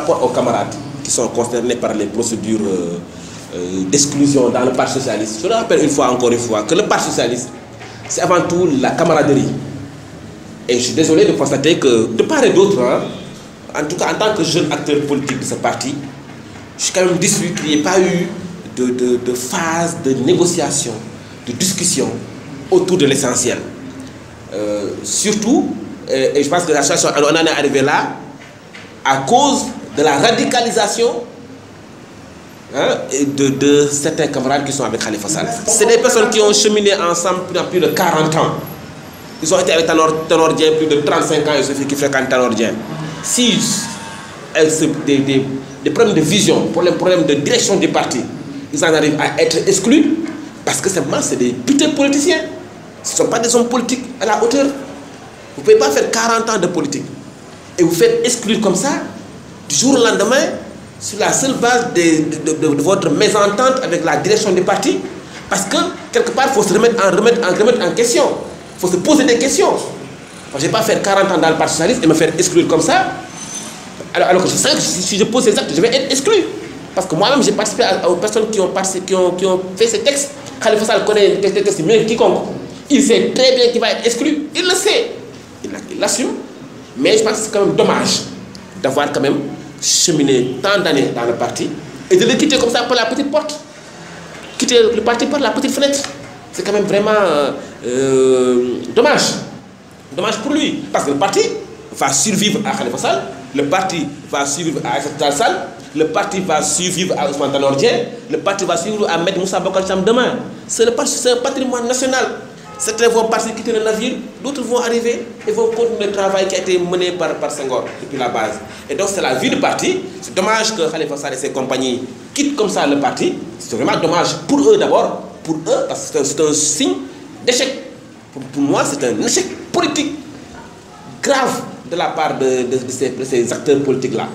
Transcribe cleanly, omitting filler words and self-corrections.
rapport aux camarades qui sont concernés par les procédures d'exclusion dans le Parti socialiste, je le rappelle encore une fois, que le Parti socialiste, c'est avant tout la camaraderie. Et je suis désolé de constater que, de part et d'autre, hein, en tout cas en tant que jeune acteur politique de ce parti, je suis quand même déçu qu'il n'y ait pas eu de phase de négociation, de discussion autour de l'essentiel. Surtout, et je pense que la situation, on en est arrivé là, à cause de la radicalisation de certains camarades qui sont avec Khalifa Sall. C'est des personnes qui ont cheminé ensemble pendant plus de 40 ans. Ils ont été avec Tanor Dieng plus de 35 ans, qui fréquentent Tanor Dieng. Si des problèmes de vision, problèmes de direction du parti, ils en arrivent à être exclus parce que simplement c'est des putains politiciens. Ce ne sont pas des hommes politiques à la hauteur. Vous ne pouvez pas faire 40 ans de politique et vous faites exclure comme ça, du jour au lendemain, sur la seule base de votre mésentente avec la direction du parti, parce que quelque part il faut se remettre en question, il faut se poser des questions. Je ne vais pas faire 40 ans dans le Parti socialiste et me faire exclure comme ça, alors que je sais que si je pose ces actes, je vais être exclu. Parce que moi-même j'ai participé aux personnes qui ont fait ces textes. Khalifa Sall connaît les textes mieux que quiconque. Il sait très bien qu'il va être exclu, il le sait, il l'assume. Mais je pense que c'est quand même dommage d'avoir quand même cheminé tant d'années dans le parti et de le quitter comme ça par la petite porte, quitter le parti par la petite fenêtre. C'est quand même vraiment dommage. Dommage pour lui, parce que le parti va survivre à Khalifa Sall, le parti va survivre à Aïssata Sall, le parti va survivre à Ousmane Tanor Dieng, le parti va survivre à Maître Moussa Bocar Thiam demain. C'est un patrimoine national. Certains vont partir quitter le navire, d'autres vont arriver et vont continuer le travail qui a été mené par Senghor depuis la base. Et donc c'est la vie du parti. C'est dommage que Khalifa Sall et ses compagnies quittent comme ça le parti. C'est vraiment dommage pour eux d'abord, pour eux, parce que c'est un signe d'échec. Pour moi, c'est un échec politique grave de la part de ces acteurs politiques-là.